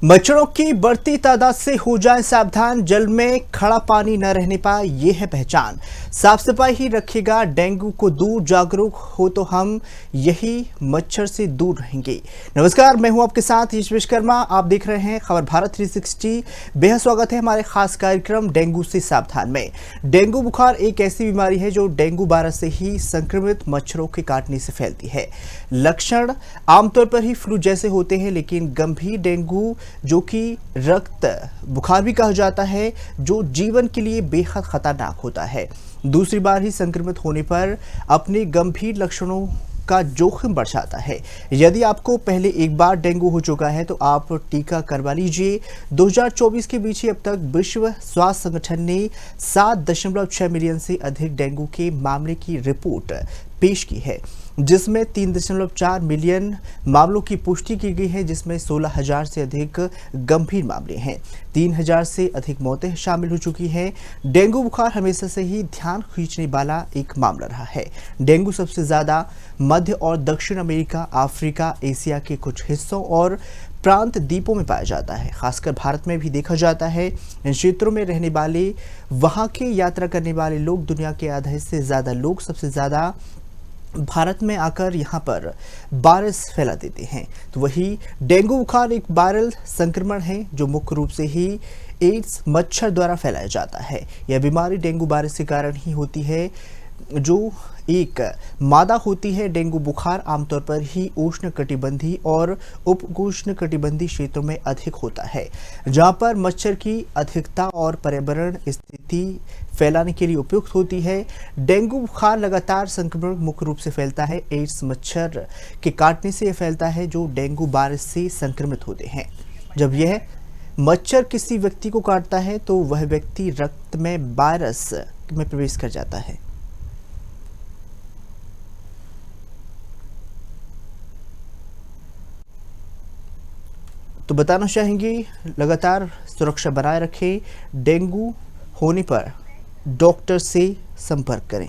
मच्छरों की बढ़ती तादाद से हो जाए सावधान। जल में खड़ा पानी न रहने पाए ये है पहचान। साफ सफाई ही रखेगा डेंगू को दूर। जागरूक हो तो हम यही मच्छर से दूर रहेंगे। नमस्कार, मैं हूं आपके साथ यश विश्वकर्मा। आप देख रहे हैं खबर भारत 360। बेहद स्वागत है हमारे खास कार्यक्रम डेंगू से सावधान में। डेंगू बुखार एक ऐसी बीमारी है जो डेंगू वायरस से ही संक्रमित मच्छरों के काटने से फैलती है। लक्षण आमतौर पर ही फ्लू जैसे होते हैं, लेकिन गंभीर डेंगू जो कि रक्त बुखार भी कहा जाता है, जो जीवन के लिए बेहद खतरनाक होता है। दूसरी बार ही संक्रमित होने पर अपने गंभीर लक्षणों का जोखिम बढ़ जाता है। यदि आपको पहले एक बार डेंगू हो चुका है तो आप टीका करवा लीजिए। 2024 के बीच ही अब तक विश्व स्वास्थ्य संगठन ने 7.6 मिलियन से अधिक डेंगू के मामले की रिपोर्ट पेश की है, जिसमें 3.4 मिलियन मामलों की पुष्टि की गई है, जिसमें 16,000 से अधिक गंभीर मामले हैं। 3,000 से अधिक मौतें शामिल हो चुकी हैं। डेंगू बुखार हमेशा से ही ध्यान खींचने वाला एक मामला रहा है। डेंगू सबसे ज्यादा मध्य और दक्षिण अमेरिका, अफ्रीका, एशिया के कुछ हिस्सों और प्रांत द्वीपों में पाया जाता है। खासकर भारत में भी देखा जाता है। इन क्षेत्रों में रहने वाले, वहां के यात्रा करने वाले लोग, दुनिया के आधे से ज्यादा लोग सबसे ज्यादा भारत में आकर यहाँ पर वायरस फैला देते हैं। तो वही डेंगू बुखार एक वायरल संक्रमण है जो मुख्य रूप से ही एड्स मच्छर द्वारा फैलाया जाता है। यह बीमारी डेंगू वायरस के कारण ही होती है, जो एक मादा होती है। डेंगू बुखार आमतौर पर ही उष्ण कटिबंधीय और उपोष्ण कटिबंधीय क्षेत्रों में अधिक होता है, जहां पर मच्छर की अधिकता और पर्यावरण स्थिति फैलाने के लिए उपयुक्त होती है। डेंगू बुखार लगातार संक्रमण मुख्य रूप से फैलता है। एड्स मच्छर के काटने से यह फैलता है, जो डेंगू वायरस से संक्रमित होते हैं। जब यह मच्छर किसी व्यक्ति को काटता है तो वह व्यक्ति रक्त में वायरस में प्रवेश कर जाता है। तो बताना चाहेंगे, लगातार सुरक्षा बनाए रखें। डेंगू होने पर डॉक्टर से संपर्क करें।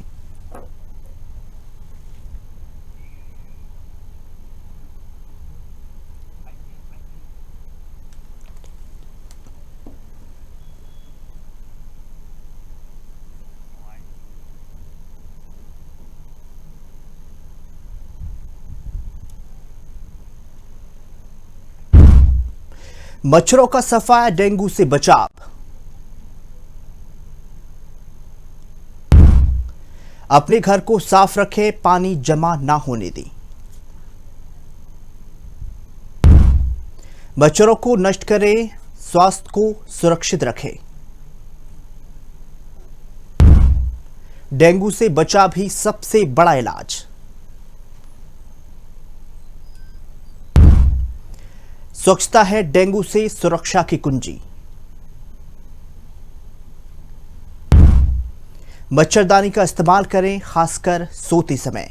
मच्छरों का सफाया, डेंगू से बचाव। अपने घर को साफ रखें, पानी जमा ना होने दें। मच्छरों को नष्ट करें, स्वास्थ्य को सुरक्षित रखें। डेंगू से बचाव ही सबसे बड़ा इलाज। स्वच्छता है डेंगू से सुरक्षा की कुंजी। मच्छरदानी का इस्तेमाल करें, खासकर सोते समय।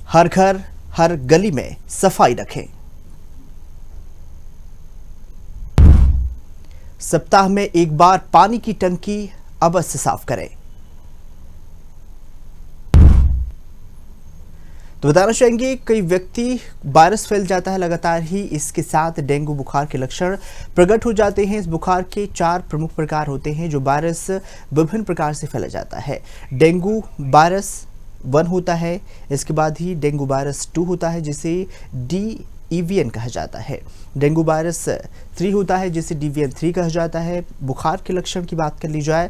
हर घर, हर गली में सफाई रखें। सप्ताह में एक बार पानी की टंकी अवश्य साफ करें। तो बताना चाहेंगे, कई व्यक्ति वायरस फैल जाता है लगातार ही, इसके साथ डेंगू बुखार के लक्षण प्रकट हो जाते हैं। इस बुखार के 4 प्रमुख प्रकार होते हैं, जो वायरस विभिन्न प्रकार से फैला जाता है। डेंगू वायरस 1 होता है, इसके बाद ही डेंगू वायरस 2 होता है, जिसे DEVN कहा जाता है। डेंगू वायरस 3 होता है, जिसे DVN 3 कहा जाता है। बुखार के लक्षण की बात कर ली जाए,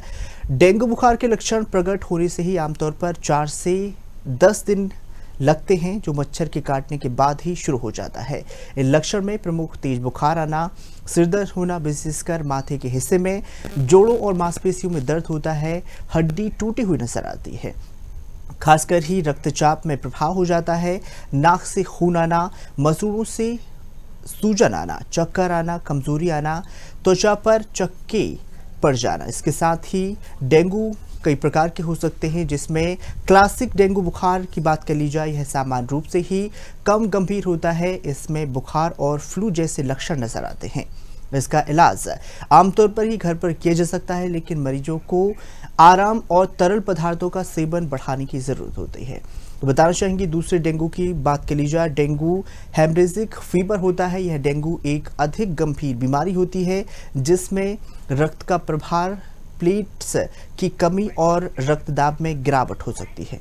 डेंगू बुखार के लक्षण प्रकट होने से ही आमतौर पर 4 से 10 दिन लगते हैं, जो मच्छर के काटने के बाद ही शुरू हो जाता है। इन लक्षण में प्रमुख तेज बुखार आना, सिरदर्द होना, विशेषकर माथे के हिस्से में, जोड़ों और मांसपेशियों में दर्द होता है, हड्डी टूटी हुई नजर आती है, खासकर ही रक्तचाप में प्रभाव हो जाता है, नाक से खून आना, मसूड़ों से सूजन आना, चक्कर आना, कमजोरी आना, त्वचा पर चक्के पड़ जाना। इसके साथ ही डेंगू कई प्रकार के हो सकते हैं, जिसमें क्लासिक डेंगू बुखार की बात कर ली जाए, यह सामान्य रूप से ही कम गंभीर होता है। इसमें बुखार और फ्लू जैसे लक्षण नजर आते हैं। इसका इलाज आमतौर पर ही घर पर किया जा सकता है, लेकिन मरीजों को आराम और तरल पदार्थों का सेवन बढ़ाने की ज़रूरत होती है। तो बताना चाहेंगे दूसरे डेंगू की बात कर ली जाए। डेंगू हेमरेजिक फीवर होता है। यह डेंगू एक अधिक गंभीर बीमारी होती है जिसमें रक्त का प्रभार, प्लेट्स की कमी और रक्तदाब में गिरावट हो सकती है।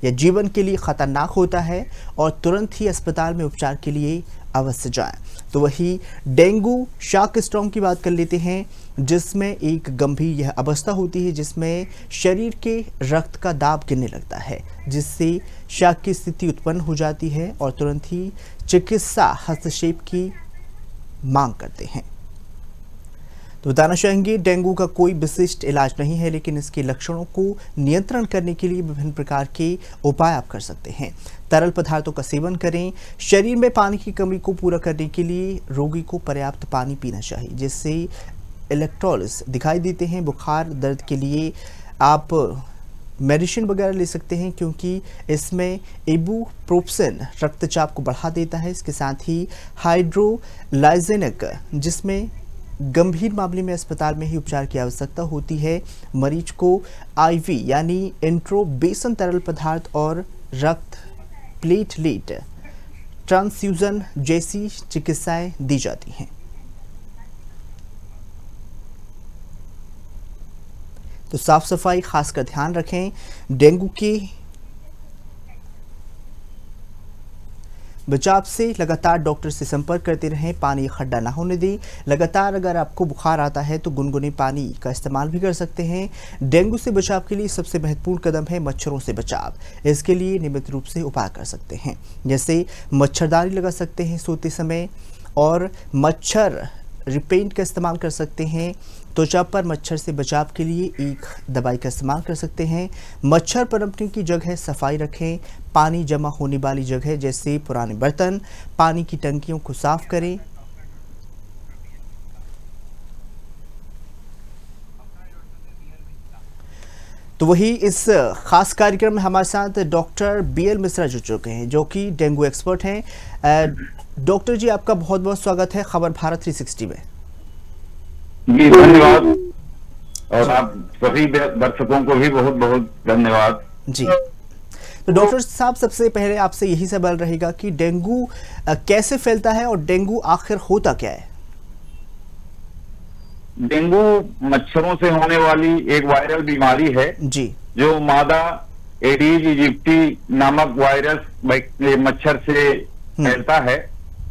यह जीवन के लिए खतरनाक होता है और तुरंत ही अस्पताल में उपचार के लिए अवश्य जाएं। तो वही डेंगू शॉक स्ट्रोम की बात कर लेते हैं, जिसमें एक गंभीर यह अवस्था होती है जिसमें शरीर के रक्त का दाब गिरने लगता है, जिससे शॉक की स्थिति उत्पन्न हो जाती है और तुरंत ही चिकित्सा हस्तक्षेप की मांग करते हैं। तो बताना चाहेंगे डेंगू का कोई विशिष्ट इलाज नहीं है, लेकिन इसके लक्षणों को नियंत्रण करने के लिए विभिन्न प्रकार के उपाय आप कर सकते हैं। तरल पदार्थों का सेवन करें। शरीर में पानी की कमी को पूरा करने के लिए रोगी को पर्याप्त पानी पीना चाहिए, जिससे इलेक्ट्रोलाइट्स दिखाई देते हैं। बुखार दर्द के लिए आप मेडिसिन वगैरह ले सकते हैं, क्योंकि इसमें इबुप्रोफेन रक्तचाप को बढ़ा देता है। इसके साथ ही हाइड्रोलाइजेनिक, जिसमें गंभीर मामले में अस्पताल में ही उपचार की आवश्यकता होती है। मरीज को आईवी यानी इंट्रोबेसन तरल पदार्थ और रक्त प्लेटलेट ट्रांसफ्यूजन जैसी चिकित्साएं दी जाती हैं। तो साफ सफाई खासकर ध्यान रखें। डेंगू के बचाव से लगातार डॉक्टर से संपर्क करते रहें। पानी इकट्ठा ना होने दें। लगातार अगर आपको बुखार आता है तो गुनगुने पानी का इस्तेमाल भी कर सकते हैं। डेंगू से बचाव के लिए सबसे महत्वपूर्ण कदम है मच्छरों से बचाव। इसके लिए नियमित रूप से उपाय कर सकते हैं, जैसे मच्छरदानी लगा सकते हैं सोते समय, और मच्छर रिपेंट का इस्तेमाल कर सकते हैं। त्वचा पर मच्छर से बचाव के लिए एक दवाई का इस्तेमाल कर सकते हैं। मच्छर पनपने की जगह सफाई रखें। पानी जमा होने वाली जगह जैसे पुराने बर्तन, पानी की टंकियों को साफ करें। तो वही इस खास कार्यक्रम में हमारे साथ डॉक्टर BL मिश्रा जुड़ चुके हैं, जो कि डेंगू एक्सपर्ट हैं। डॉक्टर जी, आपका बहुत बहुत स्वागत है खबर भारत 360 में। जी धन्यवाद, और आप सभी दर्शकों को भी बहुत बहुत धन्यवाद जी। तो डॉक्टर साहब, सबसे पहले आपसे यही सवाल रहेगा कि डेंगू कैसे फैलता है और डेंगू आखिर होता क्या है? डेंगू मच्छरों से होने वाली एक वायरल बीमारी है जी, जो मादा एडीज इजिप्टी नामक वायरस मच्छर से फैलता है।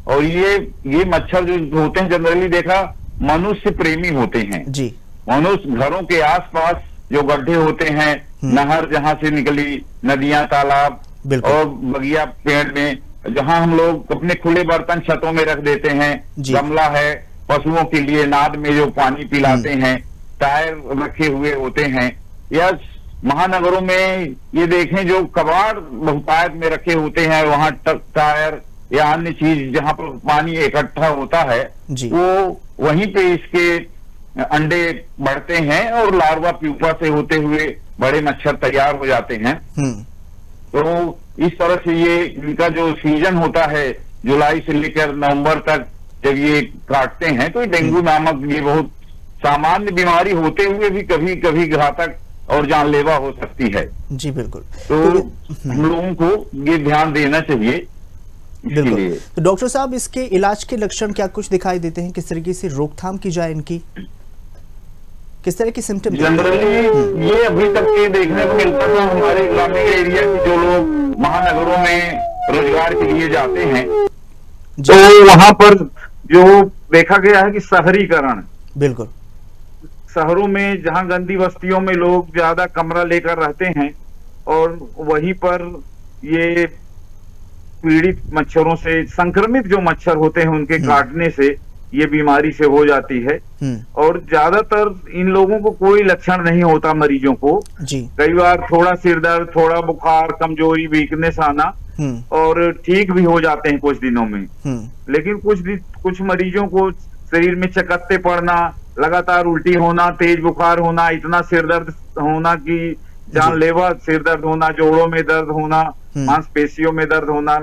और ये मच्छर जो होते हैं जनरली देखा मनुष्य प्रेमी होते हैं जी। मनुष्य घरों के आसपास जो गड्ढे होते हैं, नहर जहां से निकली, नदियां, तालाब और बगिया पेड़ में, जहां हम लोग अपने खुले बर्तन छतों में रख देते हैं, गमला है, पशुओं के लिए नाद में जो पानी पिलाते हैं, टायर रखे हुए होते हैं, या महानगरों में ये देखें जो कबाड़ बहुतायत में रखे होते हैं, वहां टायर या अन्य चीज जहां पर पानी इकट्ठा होता है, वो वहीं पे इसके अंडे बढ़ते हैं और लार्वा प्यूपा से होते हुए बड़े मच्छर तैयार हो जाते हैं। तो इस तरह से ये इनका जो सीजन होता है जुलाई से लेकर नवंबर तक, जब ये काटते हैं, तो डेंगू नामक ये बहुत सामान्य बीमारी होते हुए भी कभी कभी घातक और जानलेवा हो सकती है। जी बिल्कुल। तो हम लोगों को ये ध्यान देना चाहिए। बिल्कुल। तो डॉक्टर साहब, इसके इलाज के लक्षण क्या कुछ दिखाई देते हैं? किस तरीके से रोकथाम की जाए इनकी? किस तरह की सिम्टम? जनरली ये अभी तक ये देखने को मिलता था हमारे ग्रामीण एरिया के जो लोग महानगरों में रोजगार के लिए जाते हैं, तो वहां पर जो देखा गया है कि शहरीकरण, बिल्कुल, शहरों में जहां गंदी बस्तियों में लोग ज्यादा कमरा लेकर रहते हैं और वहीं पर ये पीड़ित मच्छरों से, संक्रमित जो मच्छर होते हैं उनके काटने से ये बीमारी से हो जाती है। और ज्यादातर इन लोगों को कोई लक्षण नहीं होता मरीजों को जी। कई बार थोड़ा सिर दर्द, थोड़ा बुखार, कमजोरी, वीकनेस आना और ठीक भी हो जाते हैं कुछ दिनों में। लेकिन कुछ मरीजों को शरीर में चकत्ते पड़ना, लगातार उल्टी होना, तेज बुखार होना, इतना सिर दर्द होना कि जानलेवा सिर दर्द होना, जोड़ों में दर्द होना, मांसपेशियों में दर्द होना,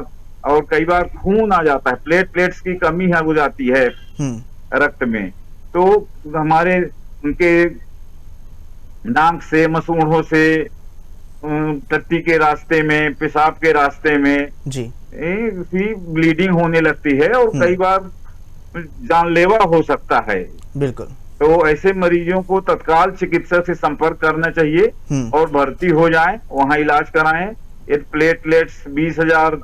और कई बार खून आ जाता है, प्लेट्स की कमी हो जाती है रक्त में। तो हमारे उनके नाक से, मसूड़ों से टट्टी के रास्ते में, पेशाब के रास्ते में जी ब्लीडिंग होने लगती है और कई बार जानलेवा हो सकता है। बिल्कुल। तो ऐसे मरीजों को तत्काल चिकित्सक से संपर्क करना चाहिए और भर्ती हो जाएं, वहां इलाज कराएं। यदि प्लेटलेट्स 20,000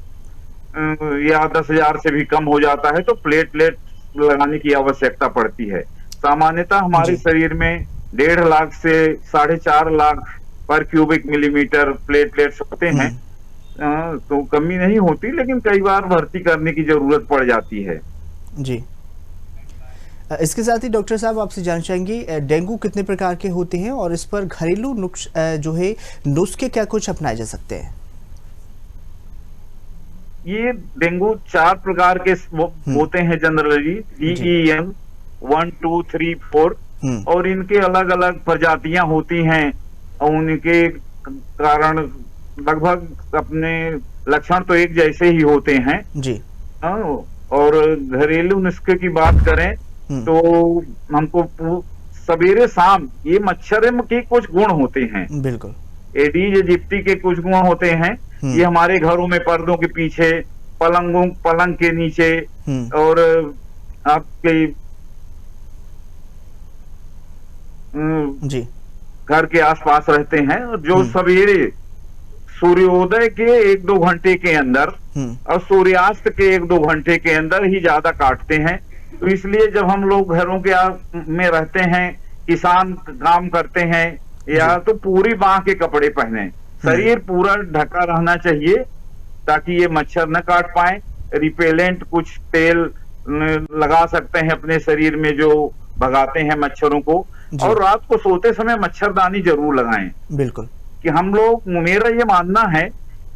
या 10,000 से भी कम हो जाता है तो प्लेटलेट लगाने की आवश्यकता पड़ती है। सामान्यतः हमारे शरीर में 1.5 लाख से 4.5 लाख पर क्यूबिक मिलीमीटर प्लेटलेट्स होते हैं। तो कमी नहीं होती, लेकिन कई बार भर्ती करने की जरूरत पड़ जाती है। जी। इसके साथ ही डॉक्टर साहब आपसे जानना चाहेंगे डेंगू कितने प्रकार के होते हैं और इस पर घरेलू नुस्खे क्या कुछ अपनाए जा सकते हैं? ये डेंगू 4 प्रकार के होते हैं जनरली, DEM 1, 2, 3, 4 और इनके अलग अलग प्रजातियां होती हैं और उनके कारण लगभग अपने लक्षण तो एक जैसे ही होते हैं जी। और घरेलू नुस्खे की बात करें तो हमको सवेरे शाम ये मच्छर के कुछ गुण होते हैं। बिल्कुल। एडीज इजिप्टी के कुछ गुण होते हैं। ये हमारे घरों में पर्दों के पीछे, पलंग के नीचे और आपके जी घर के आसपास रहते हैं और जो सवेरे सूर्योदय के 1-2 घंटे के अंदर और सूर्यास्त के 1-2 घंटे के अंदर ही ज्यादा काटते हैं। तो इसलिए जब हम लोग घरों के में रहते हैं, किसान काम करते हैं, या तो पूरी बांह के कपड़े पहने, शरीर पूरा ढका रहना चाहिए ताकि ये मच्छर न काट पाए। रिपेलेंट कुछ तेल लगा सकते हैं अपने शरीर में जो भगाते हैं मच्छरों को, और रात को सोते समय मच्छरदानी जरूर लगाएं। बिल्कुल। कि हम लोग, मेरा ये मानना है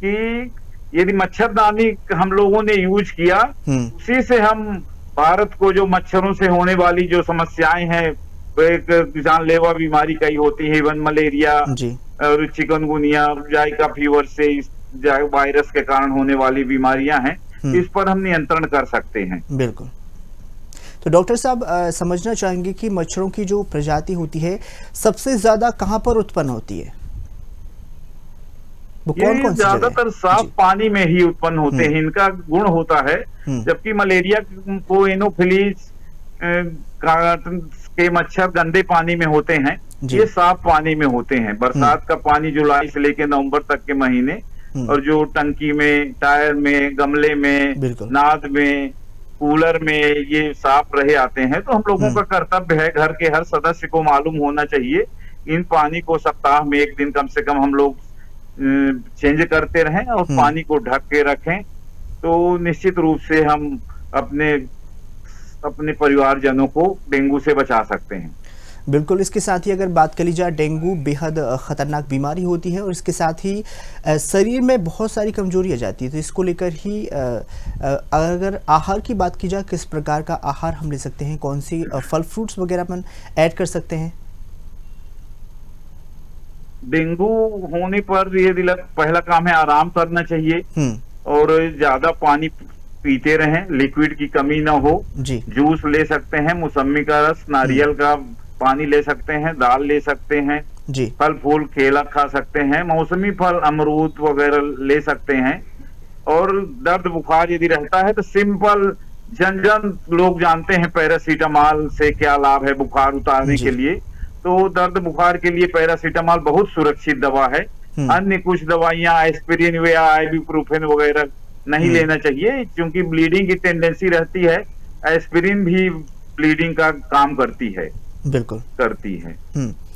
कि यदि मच्छरदानी हम लोगों ने यूज किया, उसी से हम भारत को जो मच्छरों से होने वाली जो समस्याएं हैं, एक जानलेवा बीमारी कई होती है, इवन मलेरिया और चिकनगुनिया, जायका फीवर से वायरस के कारण होने वाली बीमारियां हैं, इस पर हम नियंत्रण कर सकते हैं। बिल्कुल। तो डॉक्टर साहब समझना चाहेंगे कि मच्छरों की जो प्रजाति होती है सबसे ज्यादा कहाँ पर उत्पन्न होती है? ये ज्यादातर साफ पानी में ही उत्पन्न होते हैं, इनका गुण होता है। जबकि मलेरिया को एनोफिलीज के मच्छर गंदे पानी में होते हैं, ये साफ पानी में होते हैं। बरसात का पानी जुलाई से लेकर नवंबर तक के महीने, और जो टंकी में, टायर में, गमले में, नाद में, कूलर में ये साफ रहे आते हैं। तो हम लोगों का कर्तव्य है, घर के हर सदस्य को मालूम होना चाहिए, इन पानी को सप्ताह में 1 दिन कम से कम हम लोग चेंज करते रहें और पानी को ढक के रखें। तो निश्चित रूप से हम अपने परिवारजनों को डेंगू से बचा सकते हैं। बिल्कुल। इसके साथ ही अगर बात करी जाए, डेंगू बेहद खतरनाक बीमारी होती है और इसके साथ ही शरीर में बहुत सारी कमजोरी आ जाती है। तो इसको लेकर ही अगर आहार की बात की जाए, किस प्रकार का आहार हम ले सकते हैं, कौन सी फल फ्रूट्स वगैरह अपन ऐड कर सकते हैं? डेंगू होने पर ये पहला काम है आराम करना चाहिए और ज्यादा पानी पीते रहें, लिक्विड की कमी ना हो जी। जूस ले सकते हैं, मौसमी का रस, नारियल का पानी ले सकते हैं, दाल ले सकते हैं जी। फल फूल केला खा सकते हैं, मौसमी फल अमरूद वगैरह ले सकते हैं। और दर्द बुखार यदि रहता है तो सिंपल जन लोग जानते हैं पैरासीटामॉल से क्या लाभ है बुखार उतारने के लिए। तो दर्द बुखार के लिए पैरासीटामॉल बहुत सुरक्षित दवा है। अन्य कुछ दवाइयां एस्पिरिन या आइबुप्रोफेन वगैरह नहीं लेना चाहिए, क्योंकि ब्लीडिंग की टेंडेंसी रहती है। एस्पिरिन भी ब्लीडिंग का काम करती है। बिल्कुल करती है।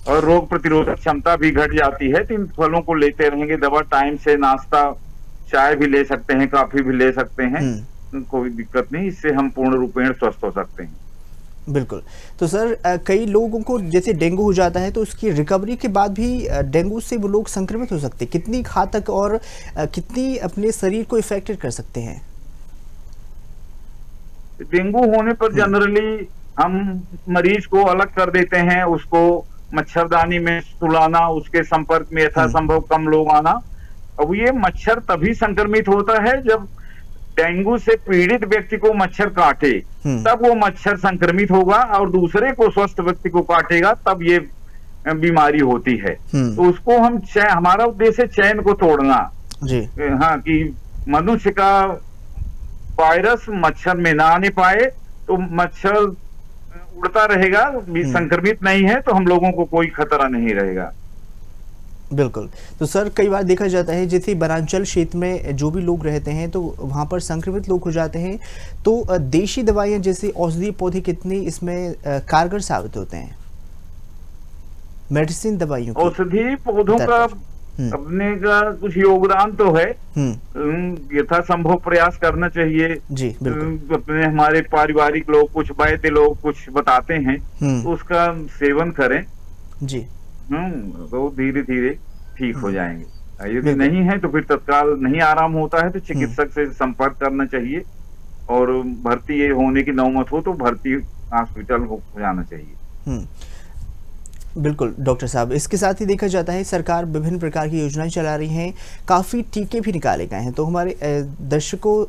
और रोग प्रतिरोधक क्षमता भी घट जाती है। तो इन फलों को लेते रहेंगे, दवा टाइम से, नाश्ता चाय भी ले सकते हैं, काफी भी ले सकते हैं, कोई दिक्कत नहीं, इससे हम पूर्ण रूपेण स्वस्थ हो सकते हैं। बिल्कुल। तो सर कई लोगों को जैसे डेंगू हो जाता है तो उसकी रिकवरी के बाद भी डेंगू से वो लोग संक्रमित हो सकते हैं, कितनी घातक और कितनी अपने शरीर को इफेक्टेड कर सकते हैं? डेंगू होने पर जनरली हम मरीज को अलग कर देते हैं, उसको मच्छरदानी में सुलाना, उसके संपर्क में यथासंभव कम लोग आना। अब ये मच्छर तभी संक्रमित होता है जब डेंगू से पीड़ित व्यक्ति को मच्छर काटे, तब वो मच्छर संक्रमित होगा, और दूसरे को, स्वस्थ व्यक्ति को काटेगा तब ये बीमारी होती है। तो उसको हम हमारा उद्देश्य चैन को तोड़ना जी। हाँ, कि मनुष्य का वायरस मच्छर में ना आने पाए, तो मच्छर उड़ता रहेगा, संक्रमित नहीं है तो हम लोगों को कोई खतरा नहीं रहेगा। बिल्कुल। तो सर कई बार देखा जाता है जैसे वनांचल क्षेत्र में जो भी लोग रहते हैं तो वहाँ पर संक्रमित लोग हो जाते हैं, तो देशी दवाइयाँ जैसे औषधीय पौधे कितनी इसमें कारगर साबित होते हैं मेडिसिन दवाइयों की? औषधीय पौधों का अपने का कुछ योगदान तो है, यथासंभव प्रयास करना चाहिए जी। बिल्कुल। अपने हमारे पारिवारिक लोग, कुछ वैद्य लोग कुछ बताते हैं तो उसका सेवन करें जी। तो धीरे धीरे ठीक हो जाएंगे। यदि नहीं है तो फिर तत्काल नहीं आराम होता है तो चिकित्सक से संपर्क करना चाहिए, और भर्ती होने की नौबत हो तो भर्ती हॉस्पिटल हो जाना चाहिए। बिल्कुल डॉक्टर साहब, इसके साथ ही देखा जाता है सरकार विभिन्न प्रकार की योजनाएं चला रही हैं, काफ़ी टीके भी निकाले गए हैं, तो हमारे दर्शकों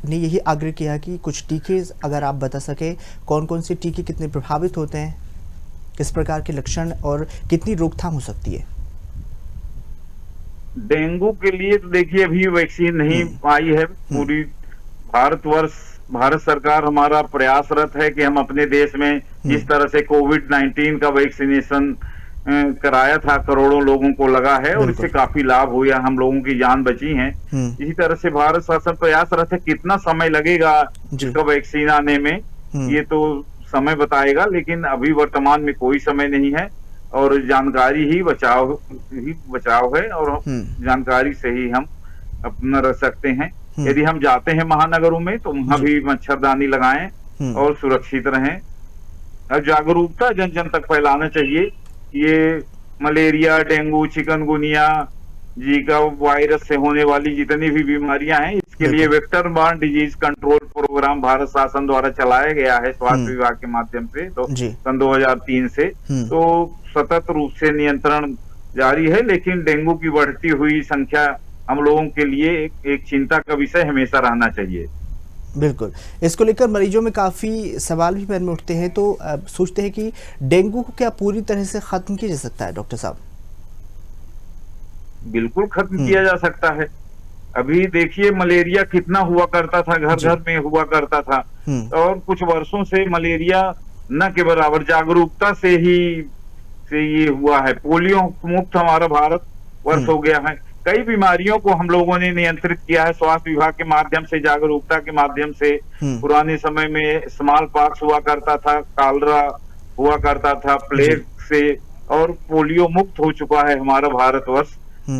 ने यही आग्रह किया कि कुछ टीके अगर आप बता सके, कौन कौन से टीके कितने प्रभावित होते हैं, किस प्रकार के लक्षण और कितनी रोकथाम हो सकती है? डेंगू के लिए तो देखिए अभी वैक्सीन नहीं आई है। पूरी भारत सरकार हमारा प्रयासरत है कि हम अपने देश में जिस तरह से कोविड-19 का वैक्सीनेशन कराया था, करोड़ों लोगों को लगा है और इससे काफी लाभ हुआ, हम लोगों की जान बची है। इसी तरह से भारत शासन प्रयासरत है। कितना समय लगेगा इसका वैक्सीन आने में ये तो समय बताएगा, लेकिन अभी वर्तमान में कोई समय नहीं है और जानकारी ही बचाव है, और जानकारी से ही हम अपना रह सकते हैं। यदि हम जाते हैं महानगरों में तो वहां भी मच्छरदानी लगाएं और सुरक्षित रहें। और जागरूकता जन जन तक फैलाना चाहिए। ये malaria, dengue, chikungunya, Zika virus से होने वाली जितनी भी बीमारियां हैं, इसके लिए vector borne disease control programme Bharat शासन द्वारा चलाया गया है स्वास्थ्य विभाग के माध्यम से, तो सन 2003 से तो सतत रूप से नियंत्रण जारी है। लेकिन डेंगू की बढ़ती हुई संख्या हम लोगों के लिए एक चिंता का विषय हमेशा रहना चाहिए। बिल्कुल, इसको लेकर मरीजों में काफ़ी सवाल भी मन में उठते हैं, तो सोचते हैं कि डेंगू को क्या पूरी तरह से खत्म किया जा सकता है डॉक्टर साहब? बिल्कुल खत्म किया जा सकता है। अभी देखिए मलेरिया कितना हुआ करता था, घर घर में हुआ करता था, और कुछ वर्षों से मलेरिया न के बराबर जागरूकता से ये हुआ है। पोलियो मुक्त हमारा भारत वर्ष हो गया है। कई बीमारियों को हम लोगों ने नियंत्रित किया है स्वास्थ्य विभाग के माध्यम से, जागरूकता के माध्यम से। पुराने समय में स्मॉल पॉक्स हुआ करता था, कालरा हुआ करता था, प्लेग से, और पोलियो मुक्त हो चुका है हमारा भारतवर्ष।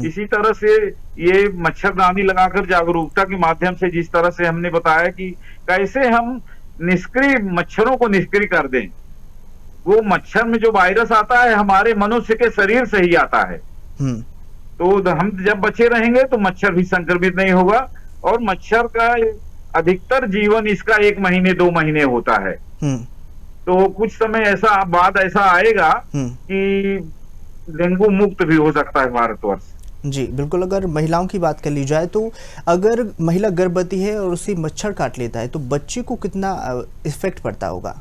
इसी तरह से ये मच्छरदानी लगाकर जागरूकता के माध्यम से, जिस तरह से हमने बताया कि कैसे हम मच्छरों को निष्क्रिय कर दें। वो मच्छर में जो वायरस आता है हमारे मनुष्य के शरीर से ही आता है, तो हम जब बचे रहेंगे तो मच्छर भी संक्रमित नहीं होगा। और मच्छर का अधिकतर जीवन इसका 1 महीने 2 महीने होता है। तो कुछ समय ऐसा आएगा कि डेंगू मुक्त भी हो सकता है भारतवर्ष। जी बिल्कुल। अगर महिलाओं की बात कर ली जाए तो अगर महिला गर्भवती है और उसे मच्छर काट लेता है तो बच्चे को कितना इफेक्ट पड़ता होगा?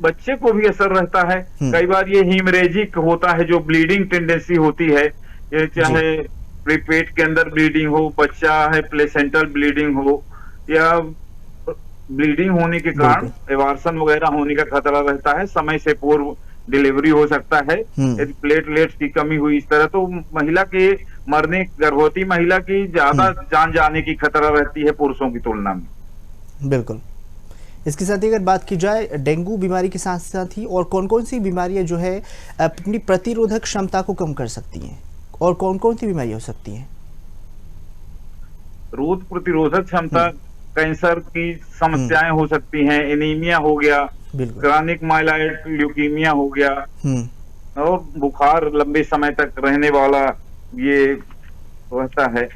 बच्चे को भी असर रहता है। कई बार ये हीमरेजिक होता है, जो ब्लीडिंग टेंडेंसी होती है, ये चाहे पेट के अंदर ब्लीडिंग हो, बच्चा है प्लेसेंटल ब्लीडिंग हो, या ब्लीडिंग होने के कारण एवार्सन वगैरह होने का खतरा रहता है। समय से पूर्व डिलीवरी हो सकता है यदि प्लेटलेट्स की कमी हुई इस तरह, तो महिला के मरने, गर्भवती महिला की ज्यादा जान जाने की खतरा रहती है पुरुषों की तुलना में। बिल्कुल। इसके साथ ही अगर बात की जाए डेंगू बीमारी के साथ साथ ही और कौन कौन सी बीमारियां जो है अपनी प्रतिरोधक क्षमता को कम कर सकती हैं, और कौन कौन सी बीमारियां हो सकती हैं? रोग प्रतिरोधक क्षमता, कैंसर की समस्याएं हो सकती हैं, एनीमिया हो गया, क्रॉनिक माइलॉइड ल्यूकीमिया हो गया, और बुखार लंबे समय तक रहने वाला ये रहता है।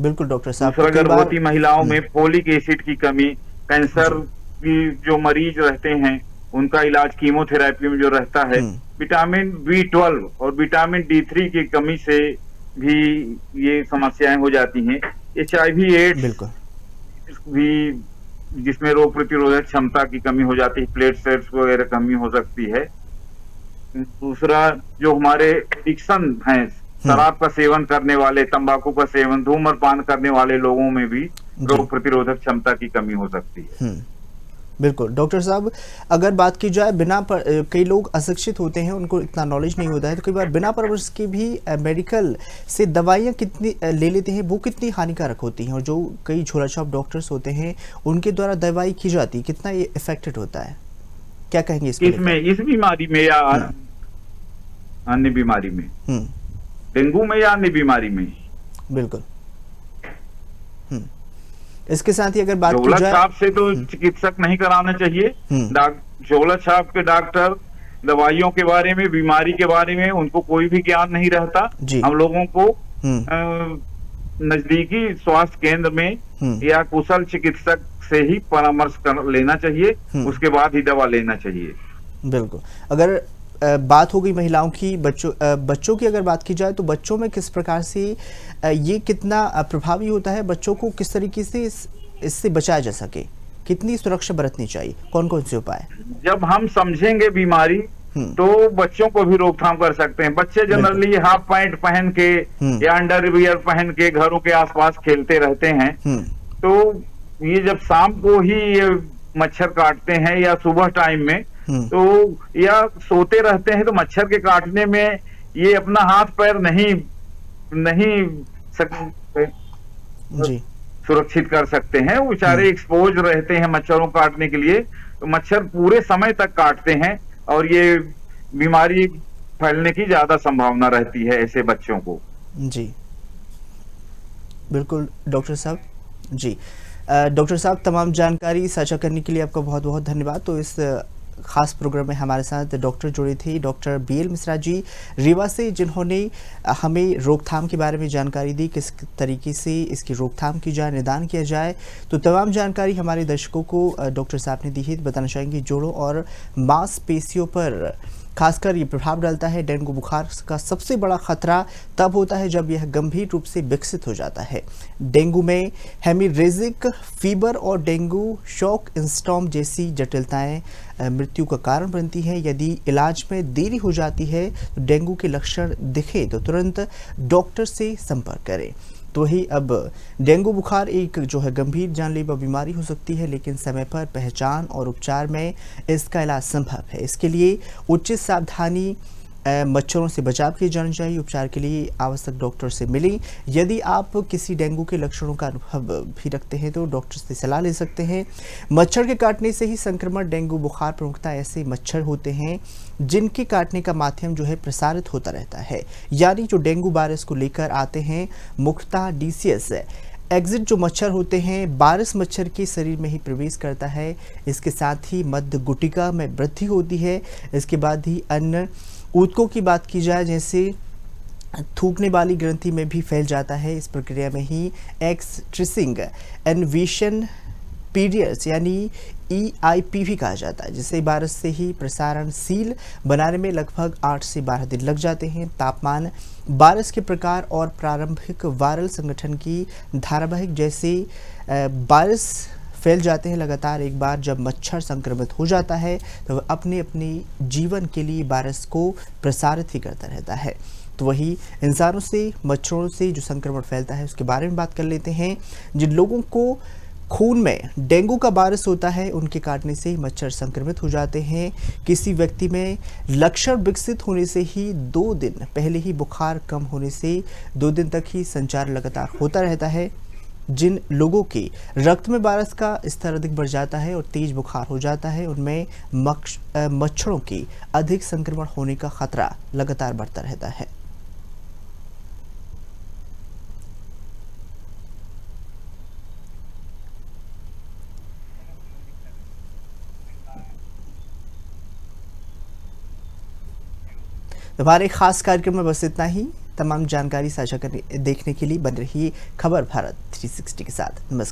बिल्कुल डॉक्टर साहब। गर्भवती महिलाओं में फोलिक एसिड की कमी, कैंसर की जो मरीज रहते हैं उनका इलाज कीमोथेरेपी में जो रहता है, विटामिन B12 और विटामिन D3 की कमी से भी ये समस्याएं हो जाती हैं। HIV एड्स भी जिसमें रोग प्रतिरोधक क्षमता की कमी हो जाती है, प्लेटलेट्स वगैरह कमी हो सकती है। दूसरा, जो हमारे एडिक्शन हैं, शराब का सेवन करने वाले, तंबाकू का सेवन, धूम्रपान करने वाले लोगों में भी रोग प्रतिरोधक क्षमता की कमी हो सकती है। बिल्कुल डॉक्टर साहब, अगर बात की जाए कई लोग अशिक्षित होते हैं, उनको इतना नॉलेज नहीं होता है, तो कई बार बिना परामर्श के भी मेडिकल से दवाइयाँ कितनी ले लेते हैं, वो कितनी हानिकारक होती हैं, और जो कई झोला छाप डॉक्टर्स होते हैं उनके द्वारा दवाई की जाती है, कितना ये इफेक्टेड होता है, क्या कहेंगे इसके लिए? इस बीमारी में या अन्य बीमारी में? डेंगू में या अन्य बीमारी में? बिल्कुल। इसके साथ ही अगर बात की जाए, छाप से तो चिकित्सक नहीं कराना चाहिए। झोला छाप के डॉक्टर दवाइयों के बारे में, बीमारी के बारे में उनको कोई भी ज्ञान नहीं रहता। हम लोगों को नजदीकी स्वास्थ्य केंद्र में या कुशल चिकित्सक से ही परामर्श कर लेना चाहिए, उसके बाद ही दवा लेना चाहिए। बिल्कुल। अगर बात हो गई महिलाओं की, बच्चों की अगर बात की जाए, तो बच्चों में किस प्रकार से ये कितना प्रभावी होता है, बच्चों को किस तरीके से इससे बचाया जा सके, कितनी सुरक्षा बरतनी चाहिए, कौन कौन से उपाय? जब हम समझेंगे बीमारी तो बच्चों को भी रोकथाम कर सकते हैं। बच्चे जनरली हाफ पैंट पहन के या अंडरवियर पहन के घरों के आसपास खेलते रहते हैं, तो ये जब शाम को ही ये मच्छर काटते हैं या सुबह टाइम में, तो या सोते रहते हैं, तो मच्छर के काटने में ये अपना हाथ पैर नहीं सुरक्षित कर सकते हैं। वो बेचारे एक्सपोज रहते हैं मच्छरों काटने के लिए, तो मच्छर पूरे समय तक काटते हैं और ये बीमारी फैलने की ज्यादा संभावना रहती है ऐसे बच्चों को। जी बिल्कुल डॉक्टर साहब। जी डॉक्टर साहब, तमाम जानकारी साझा करने के लिए आपका बहुत बहुत धन्यवाद। तो इस खास प्रोग्राम में हमारे साथ डॉक्टर जुड़े थे, डॉक्टर BL मिश्रा जी रीवा से, जिन्होंने हमें रोकथाम के बारे में जानकारी दी, किस तरीके से इसकी रोकथाम की जाए, निदान किया जाए। तो तमाम जानकारी हमारे दर्शकों को डॉक्टर साहब ने दी है। बताना चाहेंगे, जोड़ों और मांसपेशियों पर खासकर ये प्रभाव डालता है। डेंगू बुखार का सबसे बड़ा खतरा तब होता है जब यह गंभीर रूप से विकसित हो जाता है। डेंगू में हेमरेजिक फीवर और डेंगू शॉक इंस्टॉम जैसी जटिलताएं मृत्यु का कारण बनती हैं। यदि इलाज में देरी हो जाती है, तो डेंगू के लक्षण दिखे तो तुरंत डॉक्टर से संपर्क करें। तो ही अब डेंगू बुखार एक जो है गंभीर जानलेवा बीमारी हो सकती है, लेकिन समय पर पहचान और उपचार में इसका इलाज संभव है। इसके लिए उचित सावधानी, मच्छरों से बचाव किया जाना चाहिए। उपचार के लिए आवश्यक डॉक्टर से मिलें। यदि आप किसी डेंगू के लक्षणों का अनुभव भी रखते हैं, तो डॉक्टर से सलाह ले सकते हैं। मच्छर के काटने से ही संक्रमण डेंगू बुखार प्रमुखता ऐसे मच्छर होते हैं जिनके काटने का माध्यम जो है प्रसारित होता रहता है, यानी जो डेंगू वायरस को लेकर आते हैं, मुख्यतः डिसियस एग्जिट जो मच्छर होते हैं, वायरस मच्छर के शरीर में ही प्रवेश करता है। इसके साथ ही मध्य गुटिका में वृद्धि होती है। इसके बाद ही अन्य ऊतकों की बात की जाए, जैसे थूकने वाली ग्रंथि में भी फैल जाता है। इस प्रक्रिया में ही एक्सट्रिसिंग इन्वेशन पीरियड्स यानी EIPV कहा जाता है, जिससे वायरस से ही प्रसारणशील बनाने में लगभग 8 से 12 दिन लग जाते हैं। तापमान, वायरस के प्रकार और प्रारंभिक वायरल संगठन की धारावाहिक जैसे वायरस फैल जाते हैं लगातार। एक बार जब मच्छर संक्रमित हो जाता है, तो वह अपने जीवन के लिए वायरस को प्रसारित ही करता रहता है। तो वही इंसानों से, मच्छरों से जो संक्रमण फैलता है, उसके बारे में बात कर लेते हैं। जिन लोगों को खून में डेंगू का वायरस होता है, उनके काटने से ही मच्छर संक्रमित हो जाते हैं। किसी व्यक्ति में लक्षण विकसित होने से ही 2 दिन पहले ही बुखार कम होने से 2 दिन तक ही संचार लगातार होता रहता है। जिन लोगों के रक्त में वायरस का स्तर अधिक बढ़ जाता है और तेज बुखार हो जाता है, उनमें मच्छरों की अधिक संक्रमण होने का खतरा लगातार बढ़ता रहता है। हमारे खास कार्यक्रम में बस इतना ही। तमाम जानकारी साझा करने देखने के लिए बन रही खबर भारत 360 के साथ। नमस्कार।